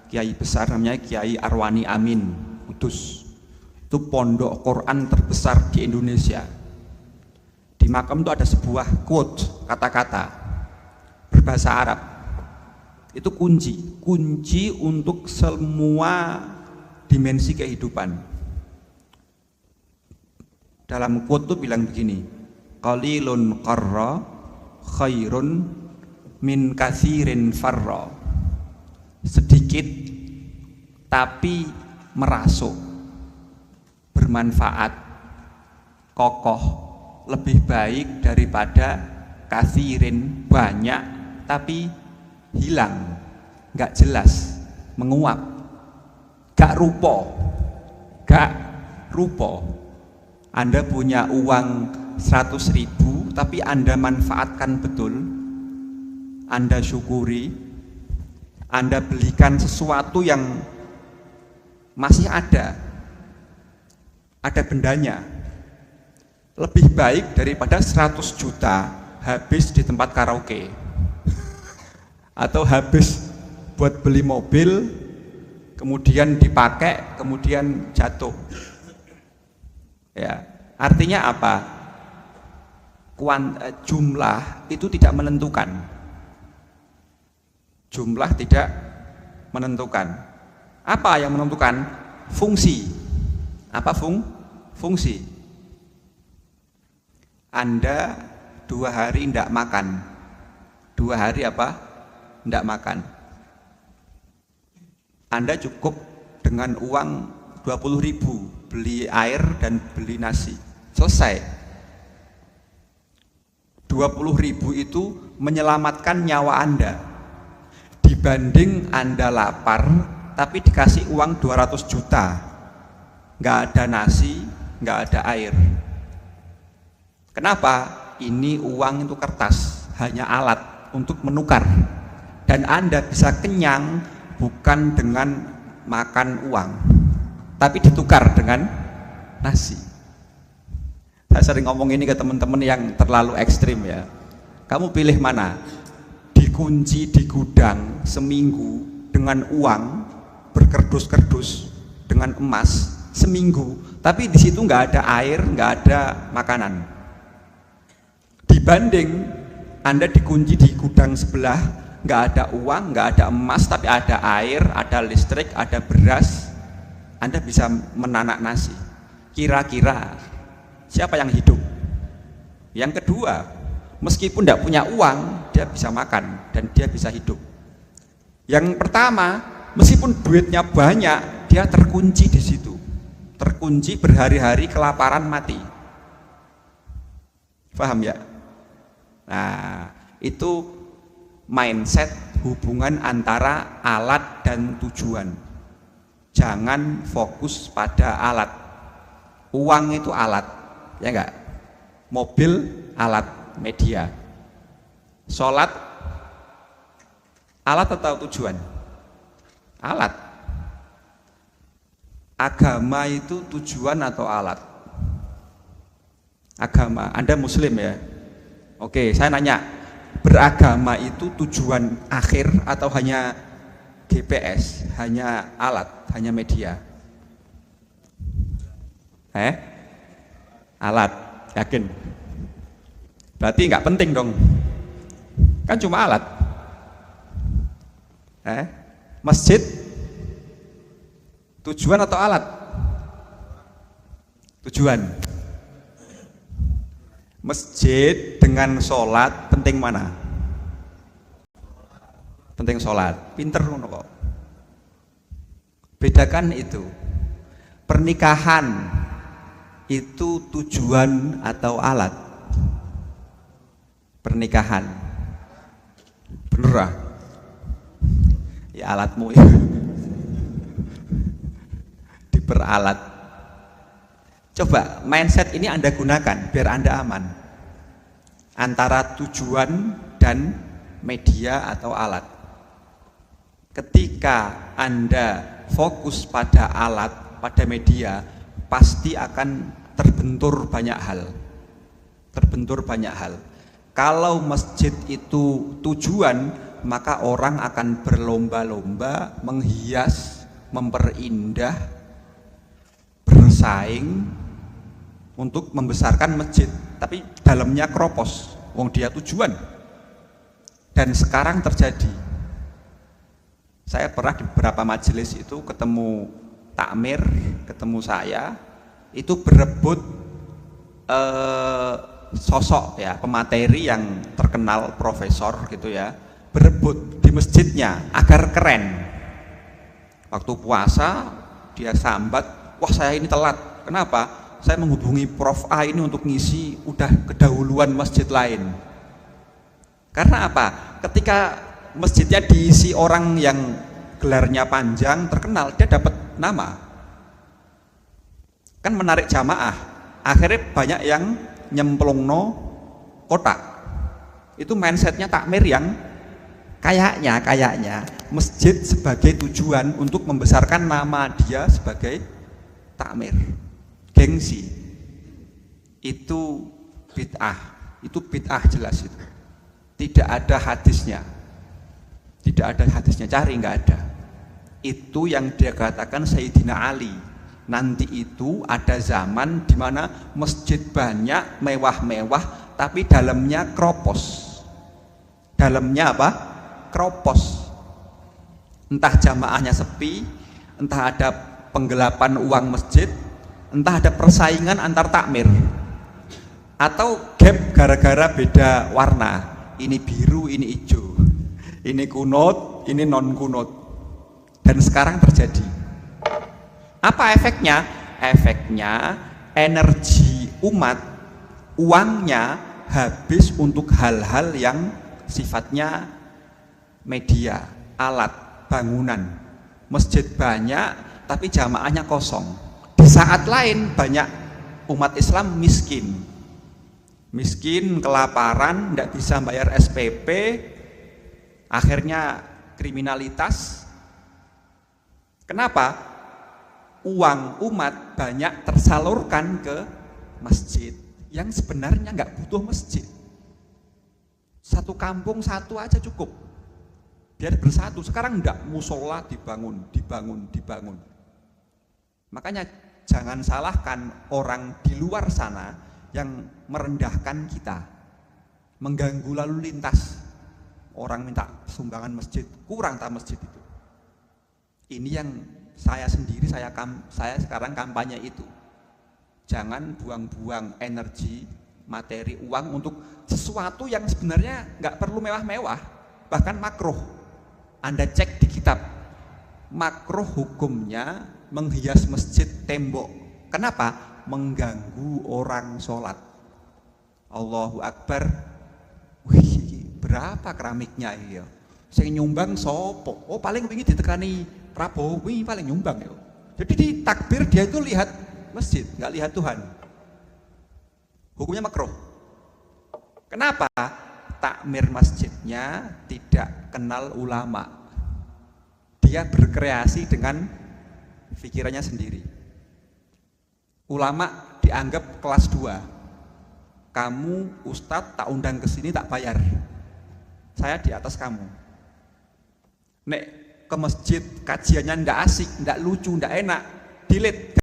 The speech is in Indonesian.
kiai besar namanya Kiai Arwani Amin Kudus. Itu pondok Quran terbesar di Indonesia. Di makam itu ada sebuah quote, kata-kata berbahasa Arab. Itu kunci untuk semua dimensi kehidupan. Dalam quote itu bilang begini, qalilun qarra khairun min katsirin farra. Sedikit tapi merasuk, bermanfaat, kokoh, lebih baik daripada katsirin banyak tapi hilang, gak jelas, menguap, gak rupo. Anda punya uang 100.000 tapi Anda manfaatkan betul, Anda syukuri, Anda belikan sesuatu yang masih ada bendanya, lebih baik daripada 100 juta habis di tempat karaoke atau habis buat beli mobil kemudian dipakai kemudian jatuh. Ya, artinya apa? Jumlah itu tidak menentukan. Jumlah tidak menentukan. Apa yang menentukan? Fungsi. Apa fungsi? Anda 2 hari tidak makan. 2 hari apa? Tidak makan. Anda cukup dengan uang 20.000 beli air dan beli nasi, selesai. 20.000 itu menyelamatkan nyawa Anda dibanding Anda lapar tapi dikasih uang 200 juta, nggak ada nasi, nggak ada air. Kenapa? Ini uang itu kertas, hanya alat untuk menukar, dan Anda bisa kenyang bukan dengan makan uang tapi ditukar dengan nasi. Saya sering ngomong ini ke teman-teman yang terlalu ekstrim ya. Kamu pilih mana? Dikunci di gudang seminggu dengan uang berkerdus-kerdus dengan emas seminggu, tapi di situ nggak ada air, nggak ada makanan. Dibanding Anda dikunci di gudang sebelah, nggak ada uang, nggak ada emas, tapi ada air, ada listrik, ada beras. Anda bisa menanak nasi. Kira-kira siapa yang hidup? Yang kedua, meskipun tidak punya uang, dia bisa makan dan dia bisa hidup. Yang pertama, meskipun duitnya banyak, dia terkunci di situ. Terkunci berhari-hari kelaparan mati. Paham ya? Nah, itu mindset hubungan antara alat dan tujuan. Jangan fokus pada alat. Uang itu alat, ya enggak? Mobil alat, media. Sholat alat atau tujuan? Alat. Agama itu tujuan atau alat? Agama. Anda muslim ya? Oke, saya nanya, beragama itu tujuan akhir atau hanya GPS, hanya alat, hanya media? Alat, yakin? Berarti nggak penting dong, kan cuma alat. Masjid tujuan atau alat? Tujuan. Masjid dengan sholat penting mana? Penting sholat. Pinter kok. Bedakan itu. Pernikahan itu tujuan atau alat? Pernikahan. Bener lah. Ya alatmu ya. Diperalat. Coba mindset ini Anda gunakan biar Anda aman. Antara tujuan dan media atau alat. Ketika Anda fokus pada alat, pada media, pasti akan terbentur banyak hal. Terbentur banyak hal. Kalau masjid itu tujuan, maka orang akan berlomba-lomba menghias, memperindah, bersaing untuk membesarkan masjid, tapi dalamnya kropos, wong dia tujuan. Dan sekarang terjadi, saya pernah di beberapa majelis itu ketemu takmir, ketemu saya, itu berebut sosok ya, pemateri yang terkenal, profesor gitu ya, berebut di masjidnya agar keren. Waktu puasa dia sambat, wah saya ini telat, kenapa? Saya menghubungi Prof A ini untuk ngisi, udah kedahuluan masjid lain. Karena apa? Ketika masjidnya diisi orang yang gelarnya panjang, terkenal, dia dapat nama. Kan menarik jamaah. Akhirnya banyak yang nyemplungno kotak. Itu mindsetnya takmir yang kayaknya masjid sebagai tujuan untuk membesarkan nama dia sebagai takmir. Gengsi. Itu bid'ah jelas itu. Tidak ada hadisnya. Tidak ada hadisnya, cari nggak ada. Itu yang dia katakan Sayyidina Ali. Nanti itu ada zaman di mana masjid banyak, mewah-mewah, tapi dalamnya kropos. Dalamnya apa? Kropos. Entah jamaahnya sepi, entah ada penggelapan uang masjid, entah ada persaingan antar takmir, atau gap gara-gara beda warna. Ini biru, ini hijau, ini kunut, ini non kunut. Dan sekarang terjadi. Apa efeknya? Efeknya energi umat, uangnya habis untuk hal-hal yang sifatnya media, alat, bangunan. Masjid banyak tapi jamaahnya kosong. Di saat lain banyak umat Islam miskin, kelaparan, tidak bisa bayar SPP, akhirnya kriminalitas. Kenapa? Uang umat banyak tersalurkan ke masjid yang sebenarnya nggak butuh masjid. Satu kampung satu aja cukup, biar bersatu. Sekarang enggak, musola dibangun. Makanya jangan salahkan orang di luar sana yang merendahkan kita, mengganggu lalu lintas. Orang minta sumbangan masjid, kurang tak masjid itu. Ini yang saya sendiri, saya sekarang kampanye itu. Jangan buang-buang energi, materi, uang untuk sesuatu yang sebenarnya nggak perlu mewah-mewah, bahkan makruh. Anda cek di kitab, makruh hukumnya menghias masjid tembok. Kenapa? Mengganggu orang sholat. Allahu Akbar. Wih, berapa keramiknya ya? Saya nyumbang sopo. Oh paling wingi ditekani Prabowo, wingi paling nyumbang ya. Jadi di takbir dia itu lihat masjid, nggak lihat Tuhan. Hukumnya makruh. Kenapa? Takmir masjidnya tidak kenal ulama. Dia berkreasi dengan pikirannya sendiri. Ulama dianggap kelas 2. Kamu ustadz tak undang ke sini tak bayar. Saya di atas kamu. Nek ke masjid kajiannya ndak asik, ndak lucu, ndak enak, delete.